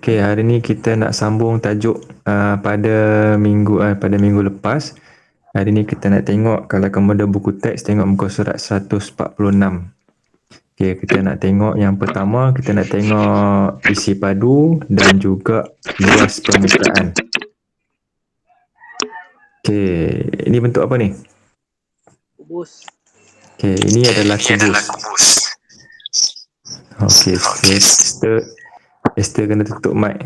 Okay, hari ni kita nak sambung tajuk pada minggu lepas. Hari ni kita nak tengok, kalau kamu ada buku teks, tengok muka surat 146. Okay, kita nak tengok yang pertama, kita nak tengok isi padu dan juga luas permukaan. Okay, ini bentuk apa ni? Kubus. Okay, ini adalah kubus. Okay, Esther kena tutup mic.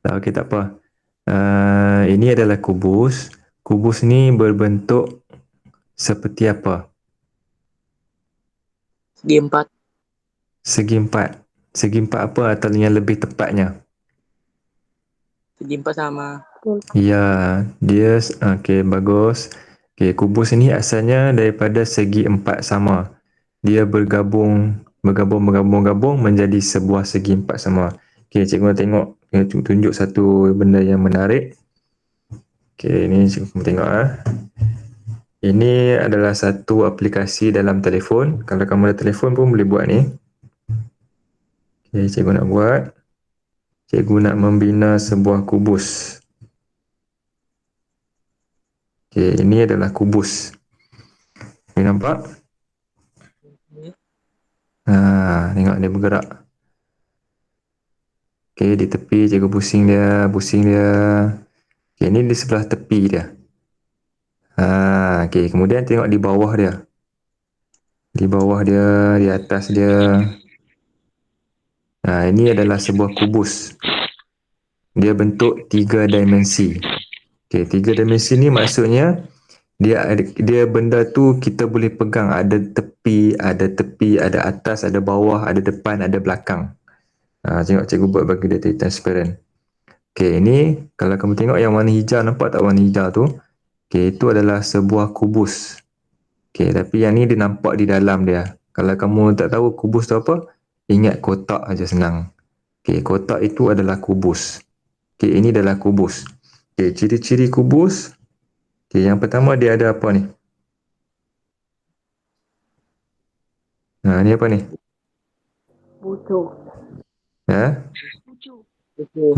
Okay, tak apa. Ini adalah kubus. Kubus ni berbentuk seperti apa? Segi empat. Segi empat. Segi empat apa atau yang lebih tepatnya? Segi empat sama. Ya, dia okey, bagus. Okey, kubus ni asalnya daripada segi empat sama. Dia bergabung menjadi sebuah segi empat sama. Okey, cikgu nak tengok, tunjuk satu benda yang menarik. Okey, ni cikgu tengok Ini adalah satu aplikasi dalam telefon. Kalau kamu ada telefon pun boleh buat ni. Okay, cikgu nak buat. Cikgu nak membina sebuah kubus. Okay, ini adalah kubus. Okay, nampak? Tengok dia bergerak. Okay, di tepi cikgu pusing dia. Okay, ini di sebelah tepi dia. Okay, kemudian tengok di bawah dia. Di bawah dia, di atas dia. Ini adalah sebuah kubus. Dia bentuk 3 dimensi. Okay, 3 dimensi ni maksudnya dia benda tu kita boleh pegang, ada tepi, ada atas, ada bawah, ada depan, ada belakang. Tengok cikgu buat bagi dia transparent. Okay, ini kalau kamu tengok yang warna hijau, nampak tak warna hijau tu? Okay, itu adalah sebuah kubus. Okay, tapi yang ni dia nampak di dalam dia. Kalau kamu tak tahu kubus tu apa, ingat kotak aja senang. Okay, kotak itu adalah kubus. Okay, ini adalah kubus. Okay, ciri-ciri kubus. Okay, yang pertama dia ada apa ni? Ni apa ni? Bucu.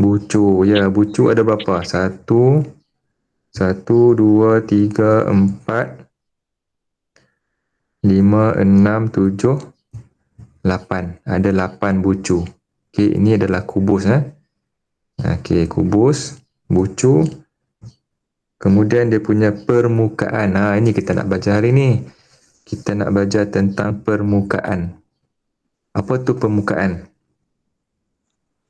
Bucu. Ya, bucu ada berapa? 1, 2, 3, 4, 5, 6, 7, 8. Ada 8 bucu. Okay, ini adalah kubus. Okay, kubus, bucu. Kemudian dia punya permukaan. Ini kita nak belajar hari ni. Kita nak belajar tentang permukaan. Apa tu permukaan?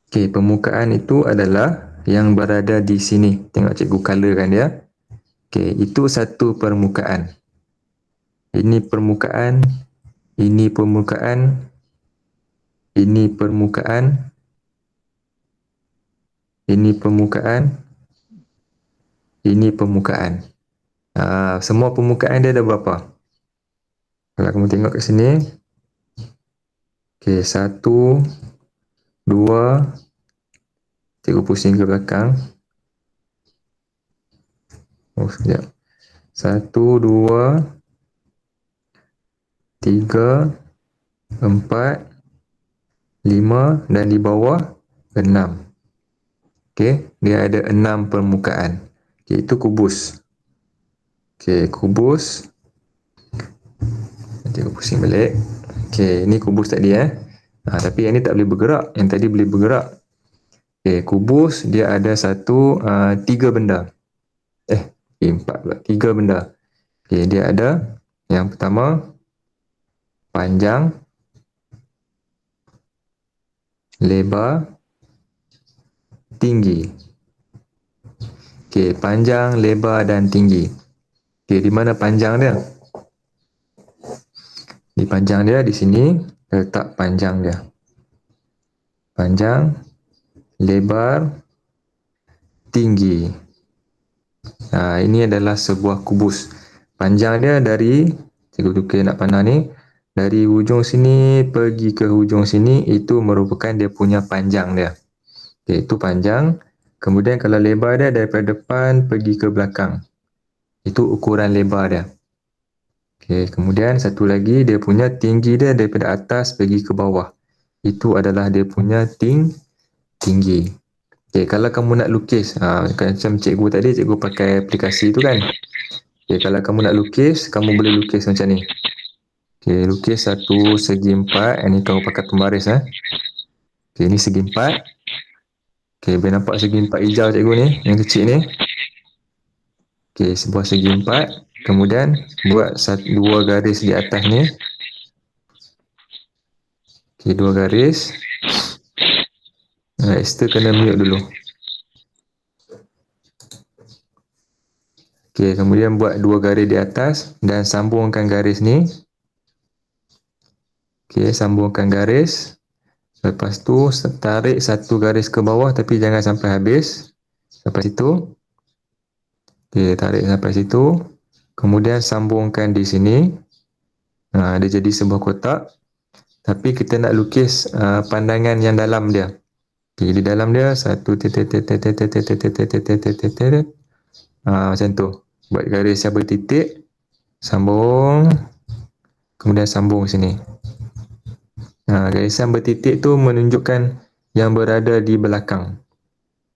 Okay, permukaan itu adalah yang berada di sini. Tengok cikgu colorkan dia. Okay, itu satu permukaan. Ini permukaan. Ini permukaan. Ini permukaan. Ini permukaan. Ini permukaan. Semua permukaan dia ada berapa? Kalau kamu tengok ke sini. Okay, 1, 2. Cikgu pusing ke belakang. Sekejap. 1, 2, 3, 4, 5 dan di bawah 6. Okey, dia ada 6 permukaan. Okey, itu kubus. Okey, kubus. Nanti aku pusing balik. Okey, ini kubus tadi tapi yang ni tak boleh bergerak, yang tadi boleh bergerak. Okey, kubus dia ada 3 benda. 4 pula. 3 benda. Okey, dia ada yang pertama panjang, lebar, tinggi. Okey, panjang, lebar dan tinggi. Okey, di mana panjang dia? Di panjang dia di sini, letak panjang dia. Panjang, lebar, tinggi. Ini adalah sebuah kubus. Panjang dia dari, cikgu tukar nak panah ni, dari hujung sini pergi ke hujung sini, itu merupakan dia punya panjang dia. Okay, itu panjang. Kemudian kalau lebar dia daripada depan pergi ke belakang, itu ukuran lebar dia. Okay, kemudian satu lagi dia punya tinggi dia daripada atas pergi ke bawah, itu adalah dia punya tinggi. Okay, kalau kamu nak lukis, macam cikgu tadi, cikgu pakai aplikasi tu kan. Okay, kalau kamu nak lukis, kamu boleh lukis macam ni. Okay, lukis satu segi empat. Ini kamu pakai pembaris. Okay, ni segi empat. Okay, boleh nampak segi empat hijau cikgu ni, yang kecil ni. Okay, sebuah segi empat. Kemudian, buat dua garis di atas ni. Okay, dua garis. Esther kena mute dulu. Okay, kemudian buat dua garis di atas dan sambungkan garis ni. Okay, sambungkan garis. Lepas tu, tarik satu garis ke bawah tapi jangan sampai habis. Sampai situ. Okay, tarik sampai situ. Kemudian sambungkan di sini. Dia jadi sebuah kotak. Tapi kita nak lukis pandangan yang dalam dia. Okay, di dalam dia, satu macam tu. Buat garis yang bertitik. Sambung. Kemudian sambung sini. Garisan bertitik tu menunjukkan yang berada di belakang.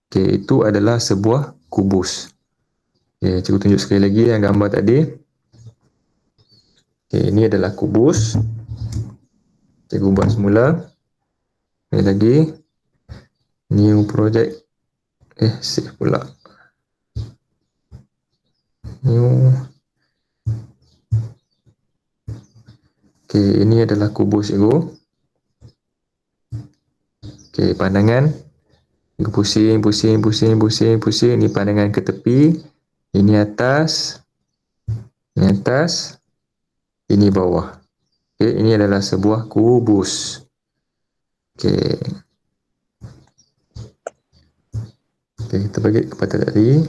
Okay, itu adalah sebuah kubus. Okay, cikgu tunjuk sekali lagi yang gambar tadi. Okay, ini adalah kubus. Cikgu buat semula. Ini lagi. New project. Save pula. New. Okay, ini adalah kubus cikgu. Okay, pandangan. Pusing. Ini pandangan ke tepi. Ini atas. Ini atas. Ini bawah. Okay, ini adalah sebuah kubus. Okay. Okay, kita bagi kepada tadi.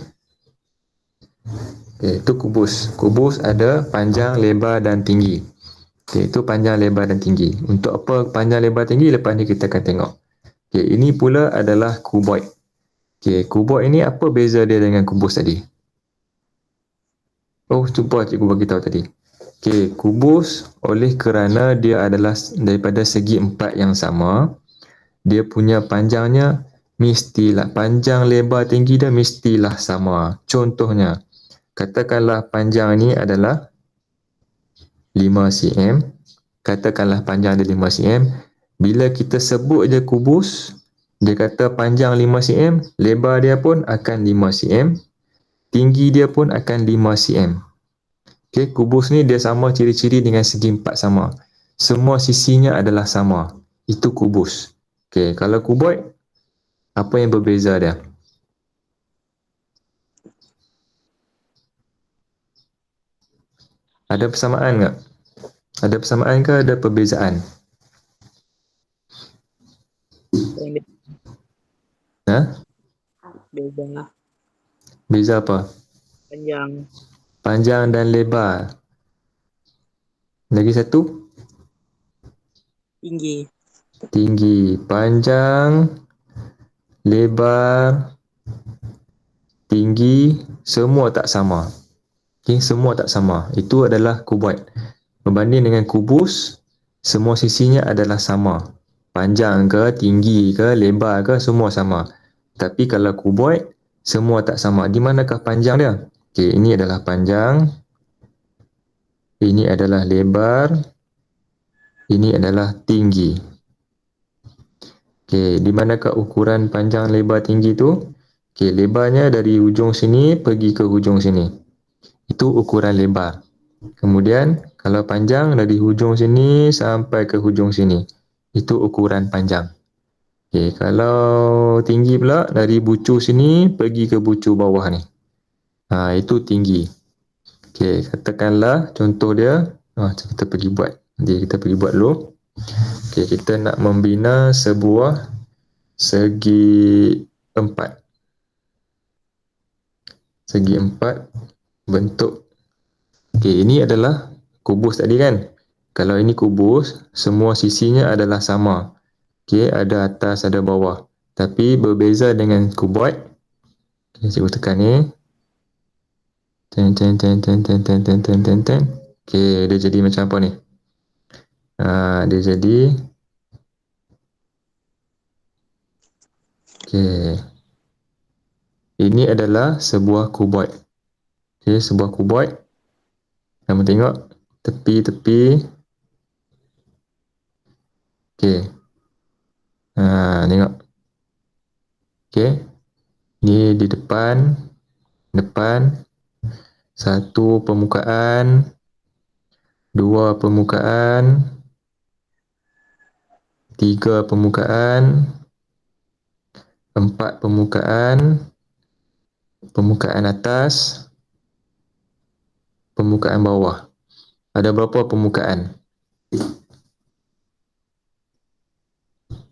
Okay, itu kubus. Kubus ada panjang, lebar dan tinggi. Okay, itu panjang, lebar dan tinggi. Untuk apa panjang, lebar, tinggi? Lepas ni kita akan tengok. Okay, ini pula adalah kuboid. Okay, kuboid ini apa beza dia dengan kubus tadi? Oh, cuba cikgu bagi tahu tadi. Okay, kubus oleh kerana dia adalah daripada segi empat yang sama, dia punya panjangnya mestilah, panjang, lebar, tinggi dia mestilah sama. Contohnya, katakanlah panjang ni adalah 5 cm. Katakanlah panjang dia 5 cm. Bila kita sebut je kubus, dia kata panjang 5 cm, lebar dia pun akan 5 cm, tinggi dia pun akan 5 cm. Okay, kubus ni dia sama ciri-ciri dengan segi empat sama. Semua sisinya adalah sama. Itu kubus. Okay, kalau kuboid, apa yang berbeza dia? Ada persamaan tak? Ada persamaan ke ada perbezaan? Beza. Beza apa? Panjang. Panjang dan lebar. Lagi satu? Tinggi. Tinggi. Panjang, lebar, tinggi, semua tak sama. Okay, semua tak sama. Itu adalah kuboid. Berbanding dengan kubus, semua sisinya adalah sama. Panjang ke, tinggi ke, lebar ke, semua sama. Tapi kalau kuboid, semua tak sama. Di manakah panjang dia? Okay, ini adalah panjang. Ini adalah lebar. Ini adalah tinggi. Okay, di manakah ukuran panjang, lebar, tinggi tu? Okay, lebarnya dari hujung sini pergi ke hujung sini. Itu ukuran lebar. Kemudian, kalau panjang dari hujung sini sampai ke hujung sini. Itu ukuran panjang. Okay, kalau tinggi pula dari bucu sini pergi ke bucu bawah ni. Itu tinggi. Okay, katakanlah contoh dia. Kita pergi buat. Nanti kita pergi buat dulu. Okay, kita nak membina sebuah segi empat. Segi empat bentuk. Okay, ini adalah kubus tadi kan. Kalau ini kubus, semua sisinya adalah sama. Okay, ada atas, ada bawah. Tapi berbeza dengan kuboid. Okay, cikgu tekan ni. Okay, dia jadi macam apa ni? Dia jadi Okey. Ini adalah sebuah kuboid. Okey, sebuah kuboid. Kamu tengok tepi-tepi. Okey. Tengok. Okey. Ni di depan. Satu permukaan. Dua permukaan. Tiga permukaan. Empat permukaan. Permukaan atas. Permukaan bawah. Ada berapa permukaan?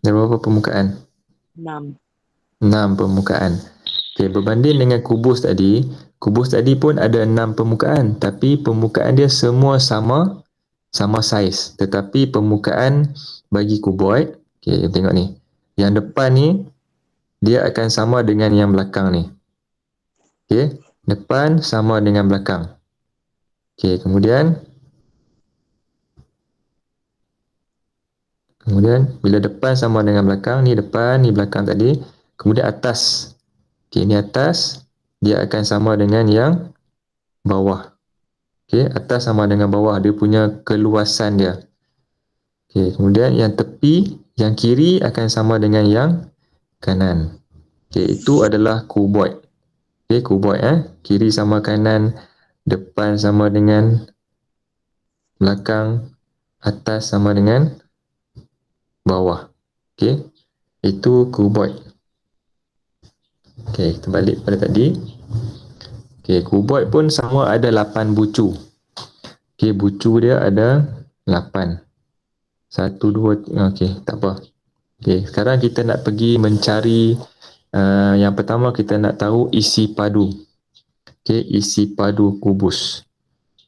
Ada berapa permukaan? 6. 6 permukaan. Okey, berbanding dengan kubus tadi pun ada 6 permukaan, tapi permukaan dia semua sama saiz. Tetapi permukaan bagi kuboid, okey, tengok ni. Yang depan ni dia akan sama dengan yang belakang ni. Okey, depan sama dengan belakang. Okey, kemudian bila depan sama dengan belakang, ni depan, ni belakang tadi. Kemudian atas. Okey, ni atas, dia akan sama dengan yang bawah. Okey, atas sama dengan bawah, dia punya keluasan dia. Okey, kemudian yang tepi, yang kiri akan sama dengan yang kanan. Okey, itu adalah kuboid. Okey, kuboid kiri sama kanan, depan sama dengan belakang, atas sama dengan bawah. Okey, itu kuboid. Okey, kita balik pada tadi. Okey, kuboid pun sama ada 8 bucu. Okey, bucu dia ada 8. 1, 2, okey, tak apa. Okey, sekarang kita nak pergi mencari yang pertama kita nak tahu isi padu. Okey, isi padu kubus.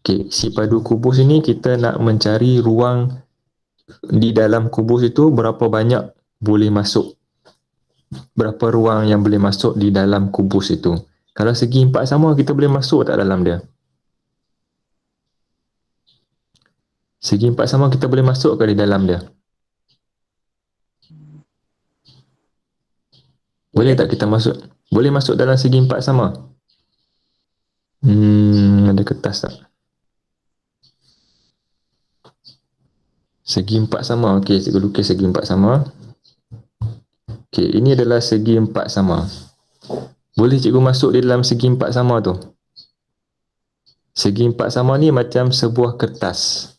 Okey, isi padu kubus ini kita nak mencari ruang di dalam kubus itu berapa banyak boleh masuk. Berapa ruang yang boleh masuk di dalam kubus itu. Kalau segi 4 sama, kita boleh masuk tak dalam dia? Segi 4 sama, kita boleh masuk ke di dalam dia? Boleh tak kita masuk? Boleh masuk dalam segi 4 sama? Ada kertas tak? Segi 4 sama. Okey, cikgu lukis segi 4 sama. Okey, ini adalah segi 4 sama. Boleh cikgu masuk di dalam segi 4 sama tu? Segi 4 sama ni macam sebuah kertas.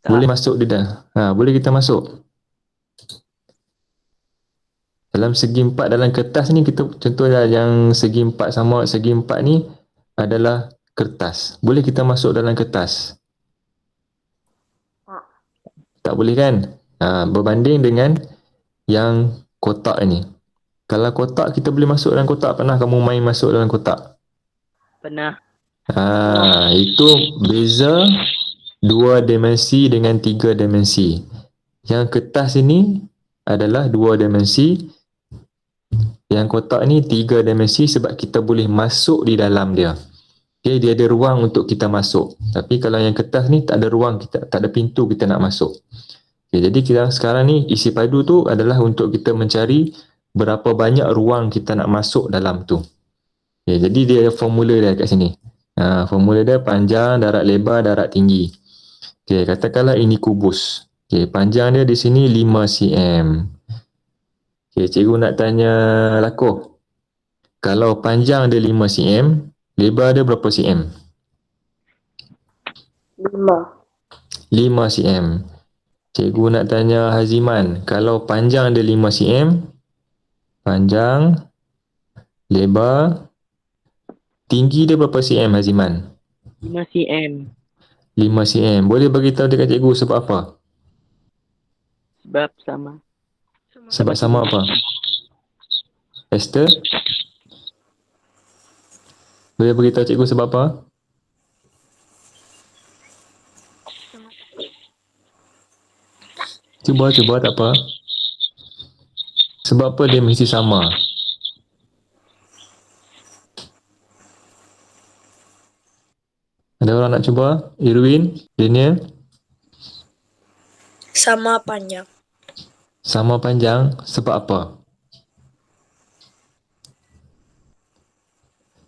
Boleh masuk di dalam. Boleh kita masuk. Dalam segi 4 dalam kertas ni, kita contohnya yang segi 4 sama, segi 4 ni adalah kertas. Boleh kita masuk dalam kertas? Tak boleh kan? Berbanding dengan yang kotak ni. Kalau kotak, kita boleh masuk dalam kotak. Pernah kamu main masuk dalam kotak? Pernah. Itu beza 2 dimensi dengan 3 dimensi. Yang kertas ini adalah 2 dimensi. Yang kotak ni 3 dimensi sebab kita boleh masuk di dalam dia. Okay, dia ada ruang untuk kita masuk. Tapi kalau yang kertas ni tak ada ruang, tak ada pintu kita nak masuk. Okay, jadi kita sekarang ni isi padu tu adalah untuk kita mencari berapa banyak ruang kita nak masuk dalam tu. Okay, jadi dia ada formula dia kat sini. Formula dia panjang, darat lebar, darat tinggi. Okay, katakanlah ini kubus. Okay, panjang dia di sini 5 cm. Okay, cikgu nak tanya Lakoh. Kalau panjang dia 5 cm, lebar dia berapa cm? 5. 5 cm. Cikgu nak tanya Haziman. Kalau panjang dia 5 cm, panjang, lebar, tinggi dia berapa cm Haziman? 5 cm. 5 cm. Boleh beritahu dekat cikgu sebab apa? Sebab sama. Sebab sama apa? Esther? Boleh beritahu cikgu sebab apa? Cuba tak apa. Sebab apa dia mesti sama? Ada orang nak cuba? Irwin? Daniel? Sama panjang. Sama panjang sebab apa?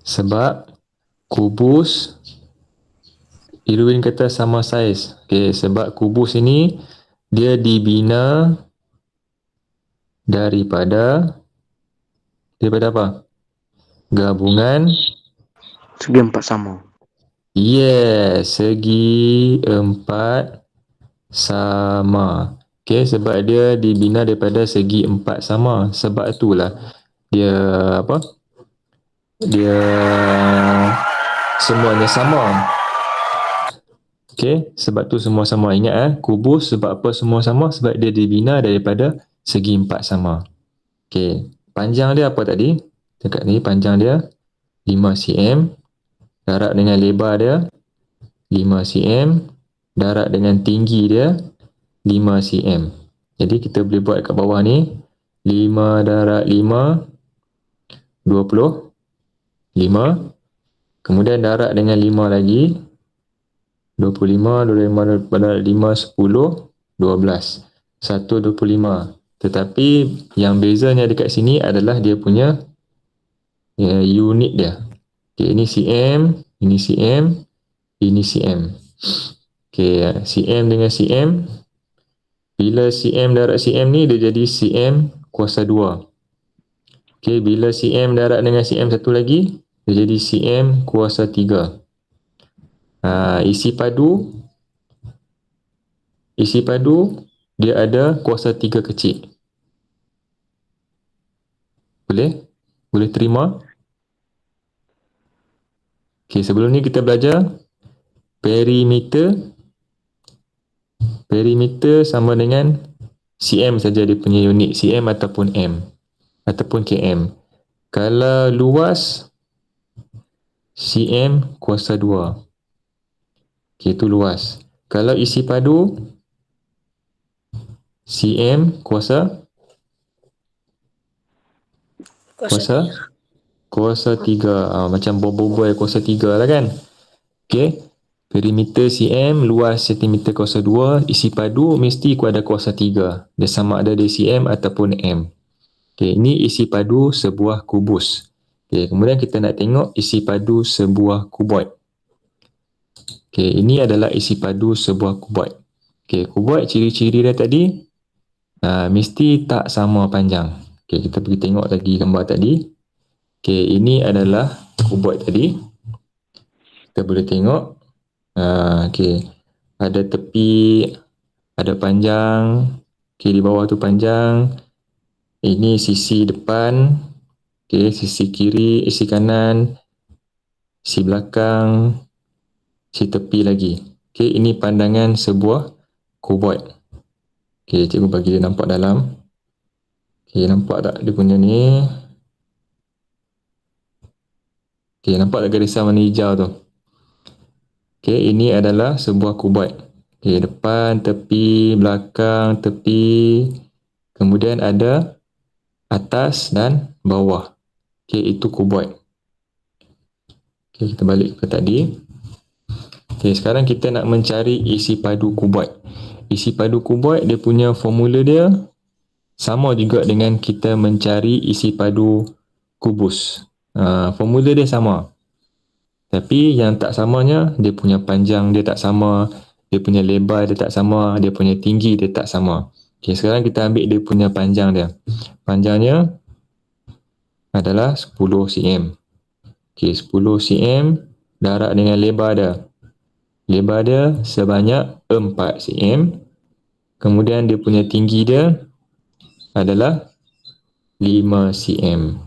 Sebab kubus, Irwin kata sama saiz. Okay, sebab kubus ini dia dibina daripada apa? Gabungan Segi empat sama. segi empat sama. Okay, sebab dia dibina daripada segi empat sama. Sebab itulah dia apa? Dia semuanya sama. Okay, sebab tu semua sama. Ingat kubus sebab apa semua sama? Sebab dia dibina daripada segi empat sama. Okay, panjang dia apa tadi? Dekat ni panjang dia 5 cm, darat dengan lebar dia 5 cm, darat dengan tinggi dia 5 cm. Jadi kita boleh buat kat bawah ni 5 darat 5 25, kemudian darat dengan 5 lagi 25, 25 darat 5 10 12, 125. Tetapi yang bezanya dekat sini adalah dia punya unit dia. Okay, ini cm, ini cm, ini cm. Okay, cm dengan cm. Bila cm darat cm ni dia jadi cm kuasa 2. Okay, bila cm darat dengan cm satu lagi dia jadi cm kuasa 3. Isi padu dia ada kuasa 3 kecil. Boleh? Boleh terima? Okay, sebelum ni kita belajar perimeter. Perimeter sama dengan cm saja dia punya unit, cm ataupun m ataupun km. Kalau luas cm kuasa 2. Okay, itu luas. Kalau isi padu cm kuasa 3. Macam boboi kuasa 3 lah kan. Okay, perimeter cm, luas cm kuasa 2, isi padu mesti ada kuasa 3. Dia sama ada di cm ataupun m. Okay, ini isi padu sebuah kubus. Okay, kemudian kita nak tengok isi padu sebuah kuboid. Okay, ini adalah isi padu sebuah kuboid. Okay, kuboid ciri-ciri dia tadi mesti tak sama panjang. Okay, kita pergi tengok lagi gambar tadi. Okay, ini adalah kuboid tadi. Kita boleh tengok. Okay, ada tepi, ada panjang. Okay, di bawah tu panjang. Ini sisi depan. Okay, sisi kiri, sisi kanan, sisi belakang, sisi tepi lagi. Okay, ini pandangan sebuah kuboid. Okay, cikgu bagi dia nampak dalam. Okay, nampak tak dia punya ni? Okay, nampak tak garisan warna hijau tu? Okay, ini adalah sebuah kuboid. Okay, depan, tepi, belakang, tepi. Kemudian ada atas dan bawah. Okay, itu kuboid. Okay, kita balik ke tadi. Okay, sekarang kita nak mencari isi padu kuboid. Isi padu kuboid dia punya formula dia sama juga dengan kita mencari isi padu kubus. Formula dia sama. Tapi yang tak samanya, dia punya panjang dia tak sama, dia punya lebar dia tak sama, dia punya tinggi dia tak sama. Okay, sekarang kita ambil dia punya panjang dia. Panjangnya adalah 10 cm. Okay, 10 cm, darat dengan lebar dia. Lebar dia sebanyak 4 cm. Kemudian dia punya tinggi dia adalah 5 cm.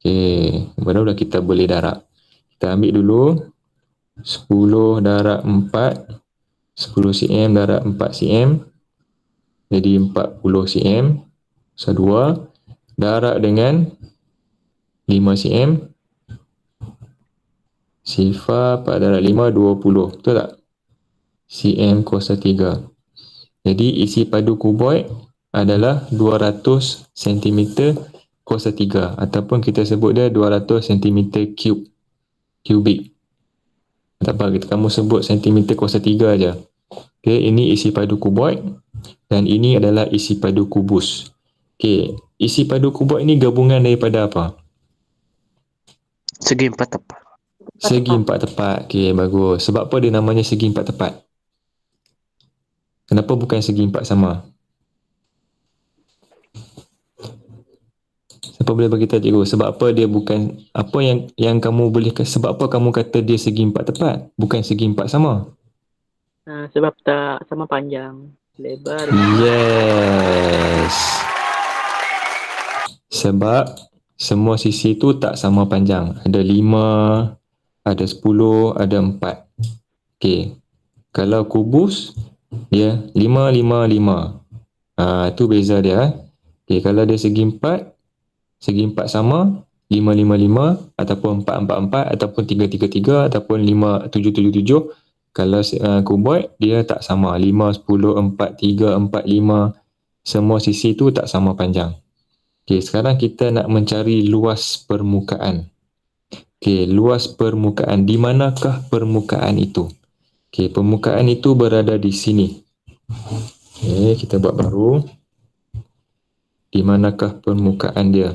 Okay, barulah kita boleh darat. Kita ambil dulu 10 darat 4, 10 cm darat 4 cm. Jadi 40 cm. So 2. Darat dengan 5 cm. Sifar 4 darat 5, 20. Betul tak? cm kuasa 3. Jadi isi padu kuboid adalah 200 cm kuasa 3. Ataupun kita sebut dia 200 cm kubik. Tak apa, kamu sebut cm kuasa 3 aja. Okay, ini isi padu kuboid. Dan ini adalah isi padu kubus. Okay, isi padu kuboid ini gabungan daripada apa? Segi empat tepat. Segi empat tepat. Okey, bagus. Sebab apa dia namanya segi empat tepat? Kenapa bukan segi empat sama? Siapa boleh bagi tahu cikgu? Sebab apa dia bukan, apa yang kamu boleh, sebab apa kamu kata dia segi empat tepat? Bukan segi empat sama? Sebab tak sama panjang, lebar. Yes. Sebab semua sisi tu tak sama panjang. Ada 5, ada 10, ada 4. Okey. Kalau kubus, dia 5, 5, 5. Tu beza dia. Okey, kalau dia segi 4 sama, 5, 5, 5, ataupun 4, 4, 4, ataupun 3, 3, 3, ataupun 5, 7, 7, 7. Kalau kuboid, dia tak sama. 5, 10, 4, 3, 4, 5. Semua sisi tu tak sama panjang. Okey, sekarang kita nak mencari luas permukaan. Okey, luas permukaan. Di manakah permukaan itu? Okey, permukaan itu berada di sini. Okey, kita buat baru. Di manakah permukaan dia?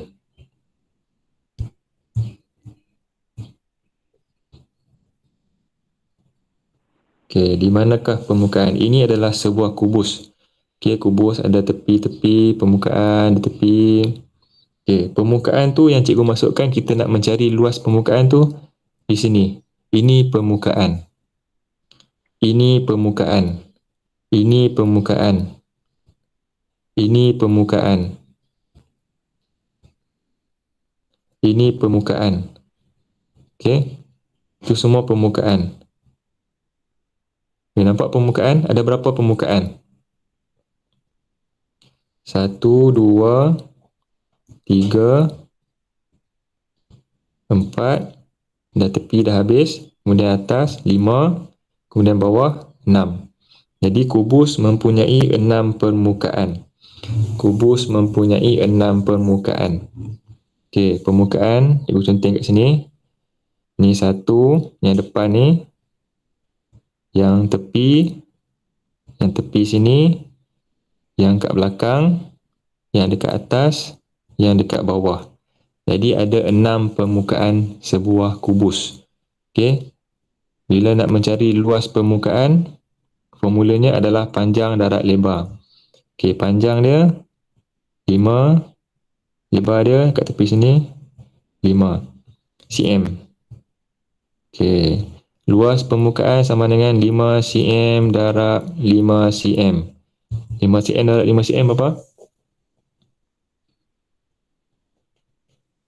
Okey, di manakah permukaan? Ini adalah sebuah kubus. Okey, kubus ada tepi-tepi, permukaan, ada tepi. Okey, permukaan tu yang cikgu masukkan, kita nak mencari luas permukaan tu di sini. Ini permukaan. Ini permukaan. Ini permukaan. Ini permukaan. Ini permukaan. Okey. Itu semua permukaan. Okay, nampak permukaan? Ada berapa permukaan? 1, 2, 3, 4. Dah tepi dah habis. Kemudian atas 5. Kemudian bawah 6. Jadi kubus mempunyai 6 permukaan. Kubus mempunyai 6 permukaan. Okey, permukaan ibu conteng kat sini. Ni satu, yang depan ni, yang tepi sini, yang kat belakang, yang dekat atas, yang dekat bawah. Jadi ada 6 permukaan sebuah kubus. Okey. Bila nak mencari luas permukaan, formulanya adalah panjang darab lebar. Okey, panjang dia 5, lebar dia kat tepi sini 5 cm. Okey. Luas permukaan sama dengan 5 cm darab 5 cm. 5 cm darab 5 cm apa?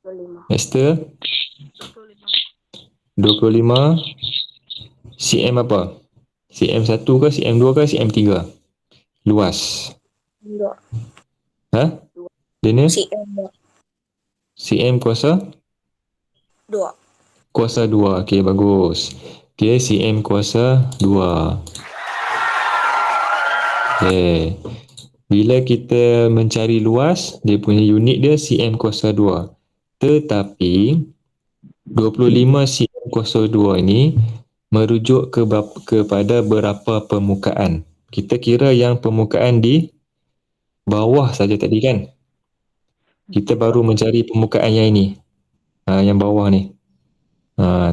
25. Esther? 25 cm apa? cm 1 ke cm 2 ke cm 3? Luas. 2 Ha? Dia cm cm kuasa 2. kuasa 2. Okey, bagus. Okey, cm kuasa 2. Okey. Bila kita mencari luas, dia punya unit dia cm kuasa 2. Tetapi 25 cm kuasa 2 ini merujuk kepada berapa permukaan. Kita kira yang permukaan di bawah saja tadi kan. Kita baru mencari permukaan yang ini. Yang bawah ni.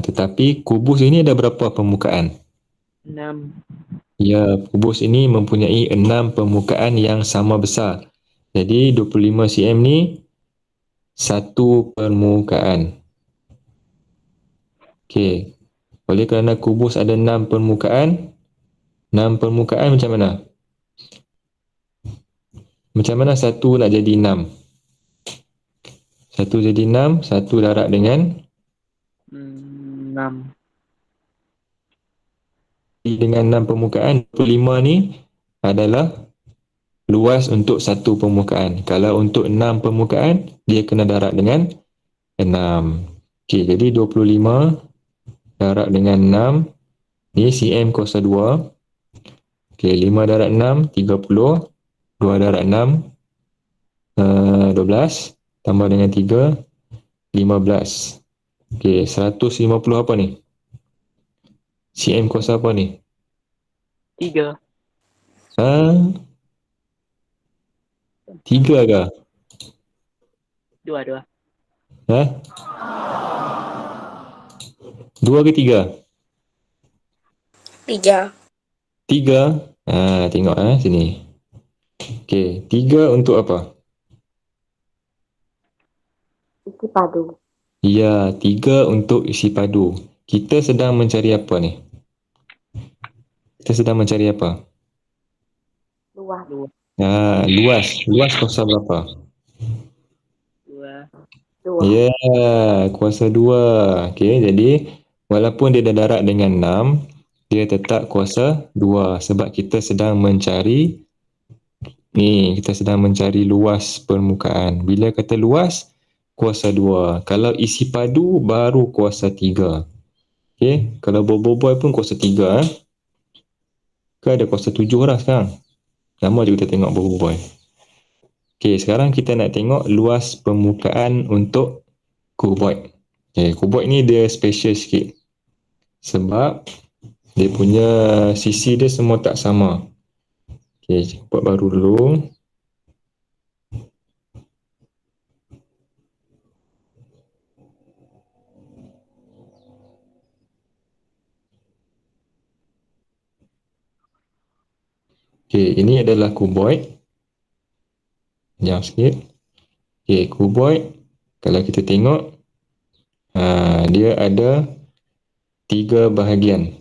Tetapi kubus ini ada berapa permukaan? 6. Ya, kubus ini mempunyai 6 permukaan yang sama besar. Jadi 25 cm ni satu permukaan. Okey. Oleh kerana kubus ada 6 permukaan, 6 permukaan macam mana? Macam mana satu nak jadi 6? Satu jadi 6, satu darab dengan 6. dengan 6 permukaan. 25 ni adalah luas untuk satu permukaan. Kalau untuk 6 permukaan, dia kena darab dengan 6. Okey, jadi 25 darab dengan 6 ni cm kuasa 2. Okey, 5 darab 6 30. 2 darab 6 12 tambah dengan 3 15. Okey, 150 apa ni? cm kuasa apa ni? 3. 3 ke? 2. Ha? 2 ke 3? 3. 3. Tengok sini. Okey, 3 untuk apa? Isi padu. Ya, 3 untuk isi padu. Kita sedang mencari apa ni? Kita sedang mencari apa? Luas. Luas. Luas kuasa berapa? 2. 2. Ya, kuasa 2. Okey, jadi walaupun dia dah darab dengan 6, dia tetap kuasa 2 sebab kita sedang mencari kita sedang mencari luas permukaan. Bila kata luas, kuasa 2. Kalau isi padu baru kuasa 3. Okey, kalau boboi pun kuasa 3 Kan ada kuasa 7 lah sekarang. Lama je kita tengok boboi. Okey, sekarang kita nak tengok luas permukaan untuk kuboid. Kuboid ni dia special sikit. Sebab dia punya sisi dia semua tak sama. Okey, buat baru dulu. Okey, ini adalah kuboid. Jam sikit. Okey, kuboid kalau kita tengok dia ada 3 bahagian.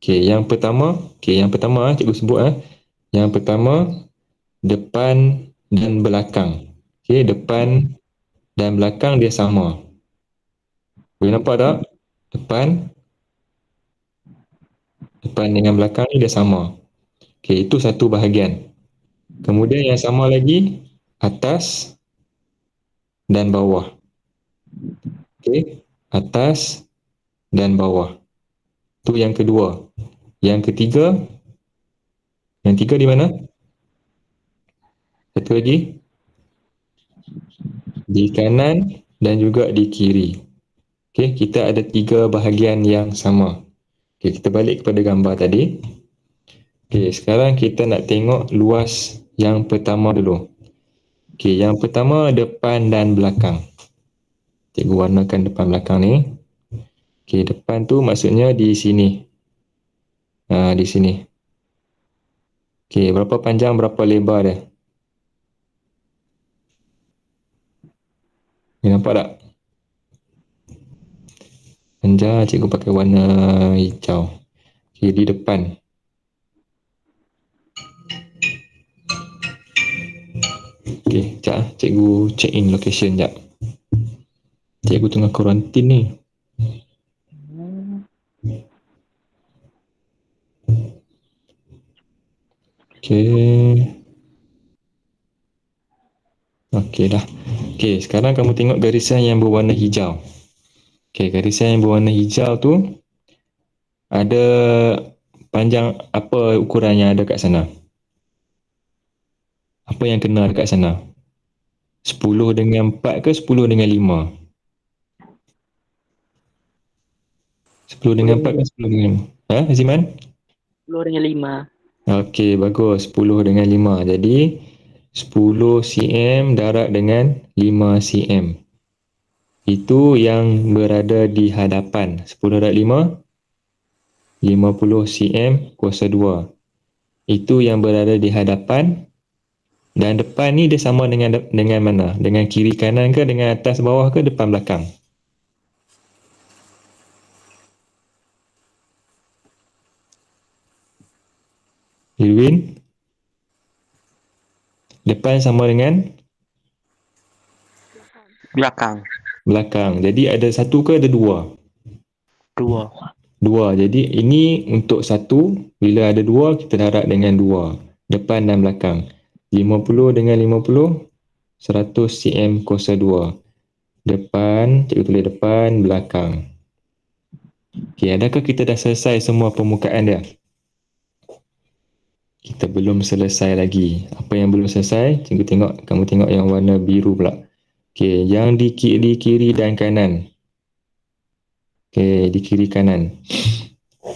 Yang pertama cikgu sebut Yang pertama depan dan belakang. Depan dan belakang dia sama. Boleh nampak tak? Depan dengan belakang ni dia sama. Itu satu bahagian. Kemudian yang sama lagi atas dan bawah. Atas dan bawah. Itu yang kedua. Yang ketiga, yang tiga di mana? Satu lagi. Di kanan dan juga di kiri. Kita ada 3 bahagian yang sama. Kita balik kepada gambar tadi. Sekarang kita nak tengok luas yang pertama dulu. Yang pertama depan dan belakang. Cikgu warnakan depan belakang ni. Depan tu maksudnya di sini. Di sini. Berapa panjang, berapa lebar dia? Nampak tak? Panjang cikgu pakai warna hijau. Di depan. Sekejap cikgu check in location sekejap. Cikgu tengah kuarantin ni. Okey dah. Sekarang kamu tengok garisan yang berwarna hijau. Garisan yang berwarna hijau tu ada panjang apa ukuran yang ada kat sana? Apa yang kena dekat sana? 10 dengan 4 ke 10 dengan 5? 10 dengan 4 ke 10 dengan 5? Aziman? 10 dengan 5. Okey, bagus. 10 dengan 5. Jadi 10 cm darab dengan 5 cm. Itu yang berada di hadapan. 10 darab 5, 50 cm kuasa 2. Itu yang berada di hadapan. Dan depan ni dia sama dengan mana? Dengan kiri kanan ke, dengan atas bawah ke, depan belakang? Irwin? Depan sama dengan? Belakang. Belakang. Jadi ada satu ke ada dua? 2. 2. Jadi ini untuk satu. Bila ada 2, kita darab dengan 2. Depan dan belakang. 50 dengan 50, 100 cm kuasa 2. Depan, cikgu tulis depan, belakang. Adakah kita dah selesai semua permukaan dia? Kita belum selesai lagi. Apa yang belum selesai? Cikgu tengok, kamu tengok yang warna biru pula. Yang di kiri dan kanan. Di kiri kanan.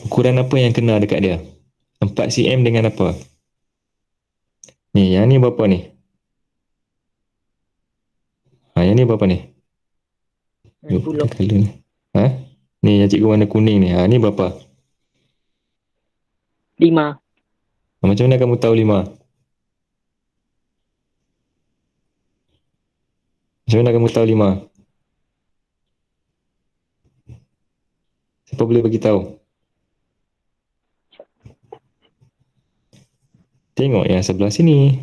Ukuran apa yang kena dekat dia? 4 cm dengan apa? Yang ni berapa ni? Yang ni berapa ni? 10. 60 Ni yang cikgu warna kuning ni. Ni berapa? 5. Macam mana kamu tahu 5? Macam mana kamu tahu 5? Siapa boleh bagi tahu? Tengok yang sebelah sini.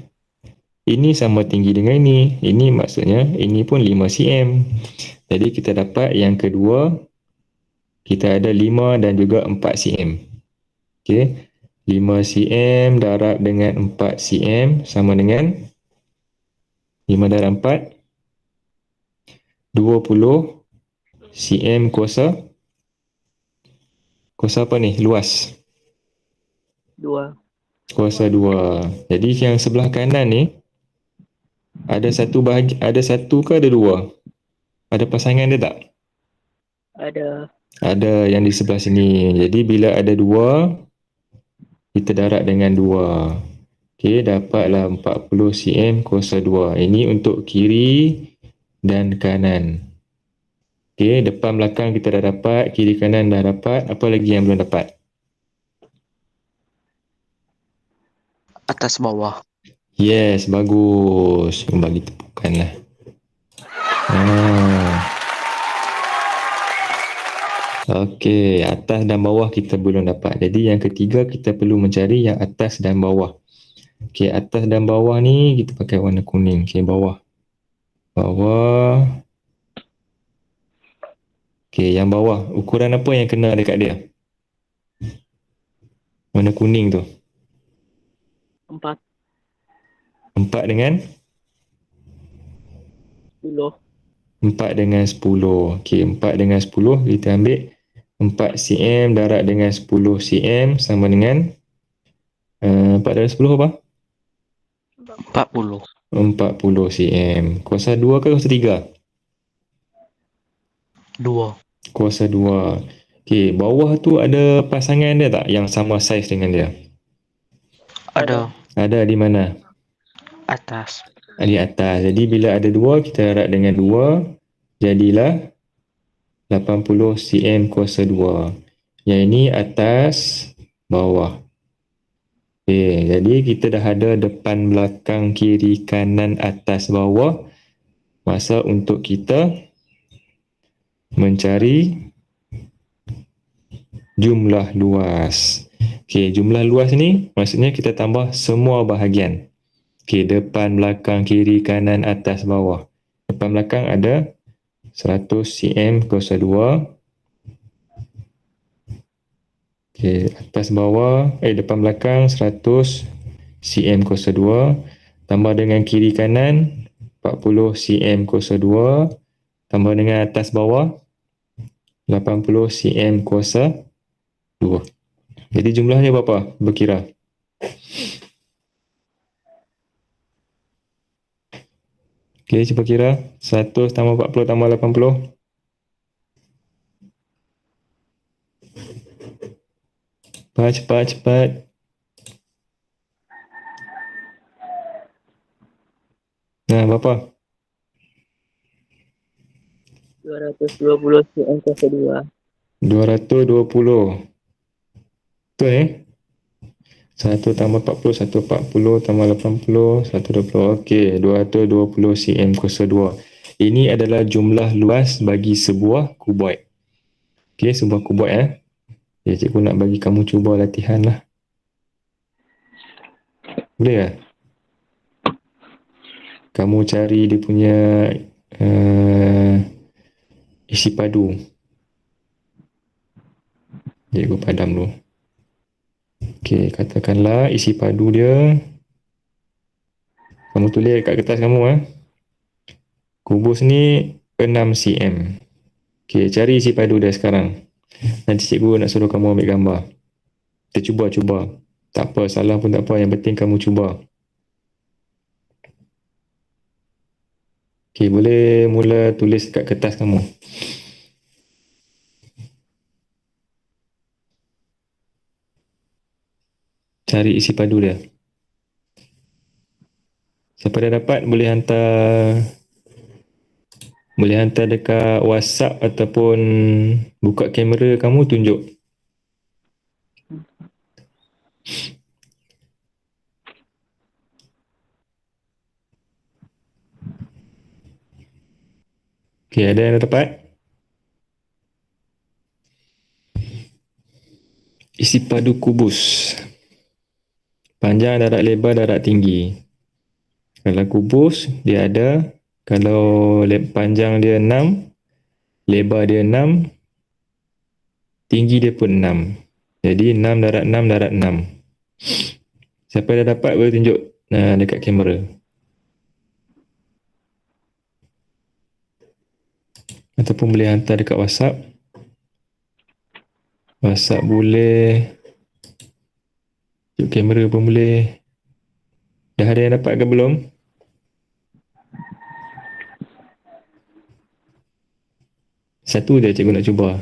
Ini sama tinggi dengan ini. Ini maksudnya ini pun 5 cm. Jadi kita dapat yang kedua, kita ada 5 dan juga 4 cm. Okey. 5 cm darab dengan 4 cm sama dengan 5 darab 4 20 cm kuasa apa ni? Luas. 2. Kuasa 2. Jadi yang sebelah kanan ni ada satu ke ada dua? Ada pasangan dia tak? Ada. Ada yang di sebelah sini. Jadi bila ada 2, kita darab dengan 2. Okey, dapatlah 40 cm kuasa 2. Ini untuk kiri dan kanan. Okey, depan belakang kita dah dapat, kiri kanan dah dapat. Apa lagi yang belum dapat? Atas bawah. Yes, bagus. Bagi tepukan lah. Okey, atas dan bawah kita belum dapat. Jadi yang ketiga kita perlu mencari yang atas dan bawah. Okey, atas dan bawah ni kita pakai warna kuning. Okey, bawah. Bawah. Okey, yang bawah. Ukuran apa yang kena dekat dia? Warna kuning tu. 4. 4 dengan? 10. 4 dengan 10. Okey, 4 dengan 10 kita ambil 4 cm darab dengan 10 cm sama dengan 4 darab 10 apa? 40. 40 cm. Kuasa 2 ke kuasa 3? 2. Kuasa 2. Okey, bawah tu ada pasangan dia tak yang sama saiz dengan dia? Ada. Ada di mana? Atas. Di atas. Jadi bila ada 2 kita darab dengan 2 jadilah 80 cm kuasa 2. Yang ini atas bawah. Okey, jadi kita dah ada depan belakang kiri kanan atas bawah. Masa untuk kita mencari jumlah luas. Okey, jumlah luas ni maksudnya kita tambah semua bahagian. Okey, depan, belakang, kiri, kanan, atas, bawah. Depan belakang ada 100 cm kuasa 2. Okey, atas bawah, depan belakang 100 cm kuasa 2. Tambah dengan kiri kanan 40 cm kuasa 2. Tambah dengan atas bawah 80 cm kuasa 2. Jadi jumlahnya berapa? Berkira. Okey, cuba kira. 100 tambah 40 tambah 80. Cepat. Nah, berapa? 220 cm kuasa 2. 220. Betul ni? 1 tambah 40, 140 tambah 80, 120. Okey, 220 cm kuasa 2. Ini adalah jumlah luas bagi sebuah kuboid. Okey, sebuah kuboid. Ya, cikgu nak bagi kamu cuba latihan lah. Boleh tak? Kamu cari dia punya isi padu. Cikgu padam dulu. Okey, katakanlah isi padu dia. Kamu tulis kat kertas kamu. Kubus ni 6 cm. Okey, cari isi padu dia sekarang. Nanti cikgu nak suruh kamu ambil gambar. Kita cuba. Tak apa, salah pun tak apa. Yang penting kamu cuba. Okey, boleh mula tulis kat kertas kamu. Cari isi padu dia. Siapa dah dapat boleh hantar Boleh hantar dekat WhatsApp ataupun buka kamera kamu tunjuk. Okey, ada yang dah dapat? Isi padu kubus. Panjang, darat lebar, darat tinggi. Kalau kubus dia ada, kalau panjang dia 6, lebar dia 6, tinggi dia pun 6. Jadi 6 darat 6 darat 6. Siapa dah dapat boleh tunjuk dekat kamera. Ataupun boleh hantar dekat WhatsApp. WhatsApp boleh, tunjuk kamera pun boleh. Dah ada yang dapat ke belum? Satu je cikgu nak cuba.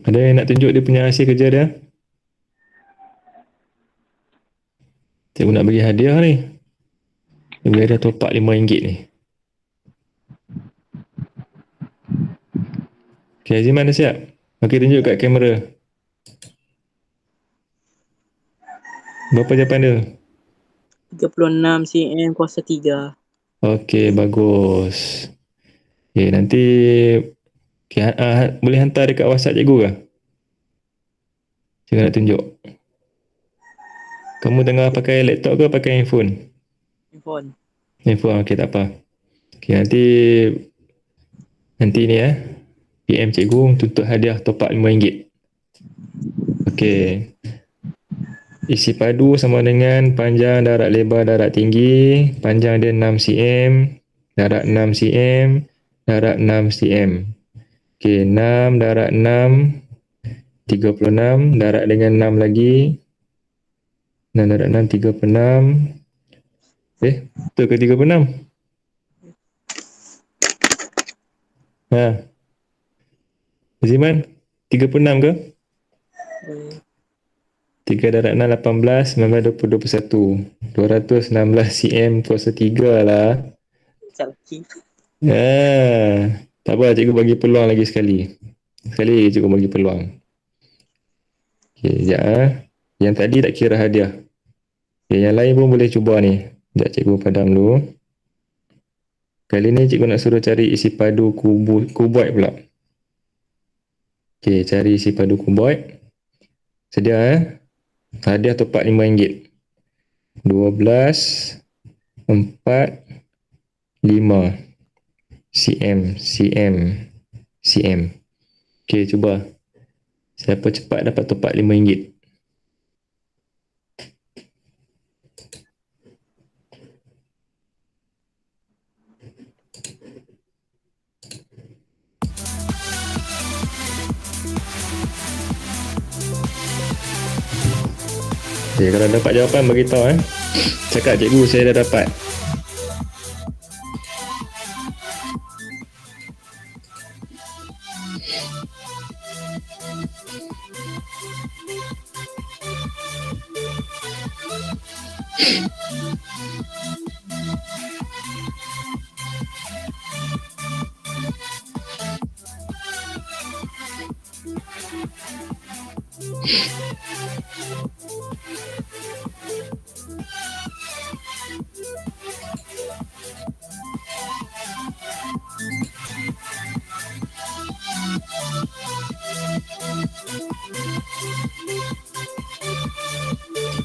Ada yang nak tunjuk dia punya hasil kerja dia? Cikgu nak bagi hadiah ni. Dia bagi hadiah top up RM5 ni. Okay, Aziman dah siap? Okey, tunjuk kat kamera. Berapa jawapan dia? 36 cm kuasa 3. Okey, bagus. Okay, nanti boleh hantar dekat WhatsApp cikgu ke? Cikgu nak tunjuk. Kamu tengah pakai laptop ke pakai handphone? Handphone. Handphone, okey, tak apa. Okey, nanti ni PM cikgu tuntut hadiah top up RM5. Okey. Isi padu sama dengan panjang, darat lebar, darat tinggi. Panjang dia 6 cm, darat 6 cm, darat 6 cm. Okey, 6 darat 6, 36, darat dengan 6 lagi. 6 darat 6, 36. Betul ke 36? Aziman, 36 ke? 3 darat 6, 18, 19, 20, 21. 216 cm kuasa 3 lah. Selfie. Tak apa, cikgu bagi peluang lagi sekali. Sekali cikgu bagi peluang. Okey, sekejap. Yang tadi tak kira hadiah. Okay, yang lain pun boleh cuba ni. Sekejap cikgu padam dulu. Kali ni cikgu nak suruh cari isi padu kuboid pula. Okey, cari isi padu kuboid. Sedia hadiah top up RM5. 12, 4, 5 cm. Okey, cuba. Siapa cepat dapat top up RM5? Okay, kalau dapat jawapan beritahu cakap cikgu saya dah dapat.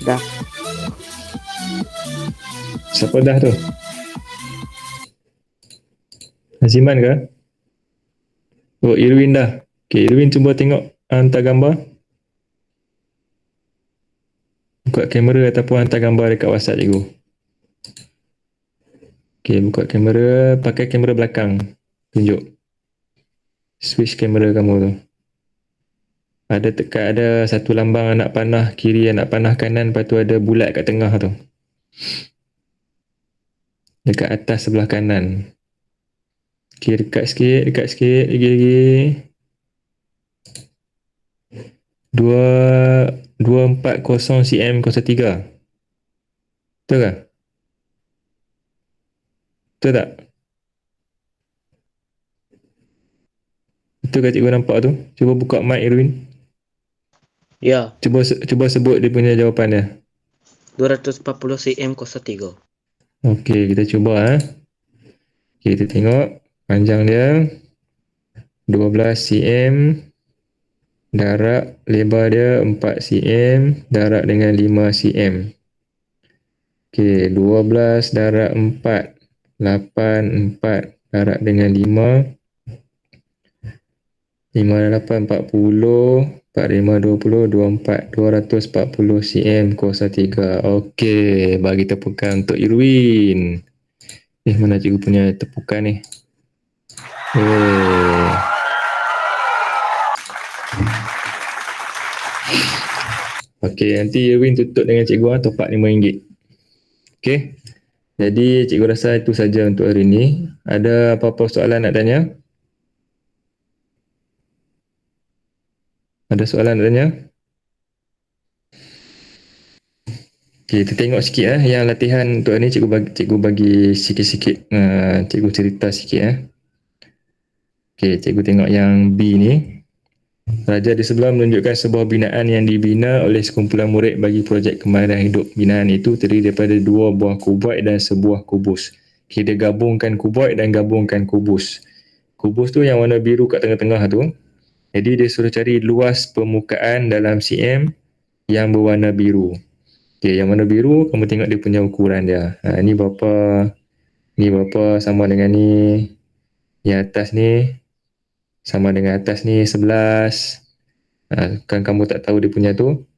Dah. Siapa dah tu? Aziman ke? Oh, Irwin dah. Okay, Irwin cuba tengok hantar gambar. Buka kamera ataupun hantar gambar dekat WhatsApp cikgu. Okey, buka kamera, pakai kamera belakang. Tunjuk. Switch kamera kamu tu. Ada satu lambang anak panah kiri, anak panah kanan, lepas tu ada bulat kat tengah tu. Dekat atas sebelah kanan. Okey, dekat sikit, lagi. 240 cm 03. Betul ke? Betul tak? Betul ke cikgu nampak tu? Cuba buka mic Irwin. Ya, Cuba sebut dia punya jawapan dia. 240 cm 03. Okey, kita cuba Okay, kita tengok panjang dia 12 cm, darat lebar dia 4 cm, darat dengan 5 cm. Okey, 12 darat 4, 8 4 darat dengan 5, 5 dan 8 40, 4 5 20, 24 240 cm kuasa 3. Okey, bagi tepukan untuk Irwin. Mana cikgu punya tepukan ni? Okey, nanti Irwin tutup dengan cikgu top up RM5. Okey. Jadi cikgu rasa itu saja untuk hari ini. Ada apa-apa soalan nak tanya? Ada soalan nak tanya? Okey, kita tengok sikit yang latihan untuk hari ni cikgu bagi sikit-sikit, cikgu cerita sikit Okey, cikgu tengok yang B ni. Raja di sebelah menunjukkan sebuah binaan yang dibina oleh sekumpulan murid bagi projek kemahiran hidup. Binaan itu terdiri daripada 2 buah kuboid dan sebuah kubus. Okey, dia gabungkan kuboid dan gabungkan kubus. Kubus tu yang warna biru kat tengah-tengah tu. Jadi dia suruh cari luas permukaan dalam cm yang berwarna biru. Okey, yang warna biru kamu tengok dia punya ukuran dia. Ni berapa? Ni berapa sama dengan ni. Yang atas ni sama dengan atas ni 11. Kan kamu tak tahu dia punya tu.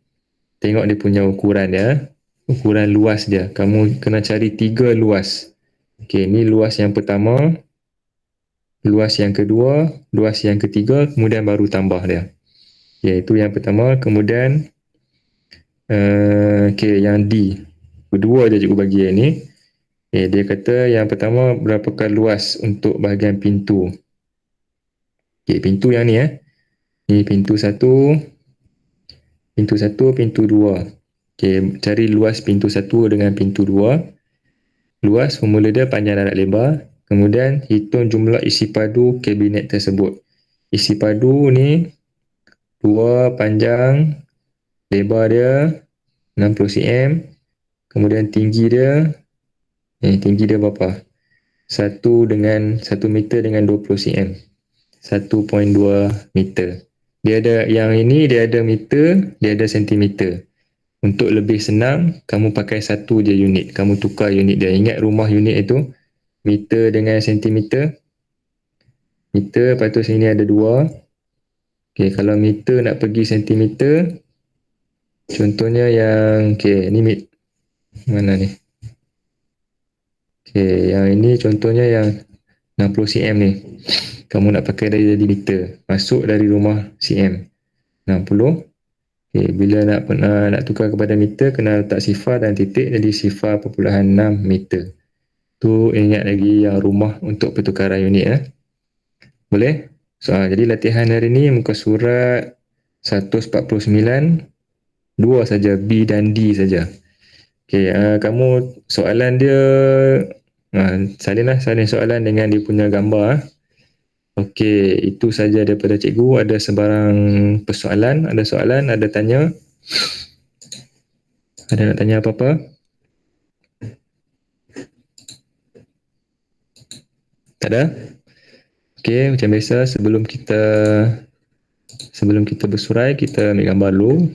Tengok dia punya ukuran dia. Ukuran luas dia. Kamu kena cari 3 luas. Okey, ni luas yang pertama. Luas yang kedua. Luas yang ketiga. Kemudian baru tambah dia. Okey, itu yang pertama. Kemudian okey, yang D. Kedua je cikgu bagi yang ni. Okay, dia kata yang pertama berapakah luas untuk bahagian pintu. Okay, pintu yang ni Ni pintu 1. Pintu 1, pintu 2. Okay, cari luas pintu 1 dengan pintu 2. Luas formula dia panjang darat lebar. Kemudian hitung jumlah isi padu kabinet tersebut. Isi padu ni 2 panjang, lebar dia 60 cm. Kemudian tinggi dia berapa? 1 meter dengan 20 cm. 1.2 meter. Dia ada meter, dia ada sentimeter. Untuk lebih senang, kamu pakai satu je unit. Kamu tukar unit dia. Ingat rumah unit itu meter dengan sentimeter. Meter, lepas tu sini ada 2. Okey, kalau meter nak pergi sentimeter, contohnya yang ni mana ni? Okey, yang ini contohnya yang 60 cm ni. Kamu nak pakai dari meter. Masuk dari rumah cm. 60. Okay, bila nak tukar kepada meter, kena letak sifar dan titik. Jadi sifar 0.6 meter. Tu ingat lagi yang rumah untuk pertukaran unit. Boleh? Jadi latihan hari ni muka surat 149. 2 saja, B dan D saja. Okay, kamu soalan dia salin soalan dengan dia punya gambar. Okey, itu saja daripada cikgu. Ada sebarang persoalan? Ada soalan? Ada tanya? Ada nak tanya apa-apa? Tak ada? Okey, macam biasa sebelum kita bersurai, kita ambil gambar dulu.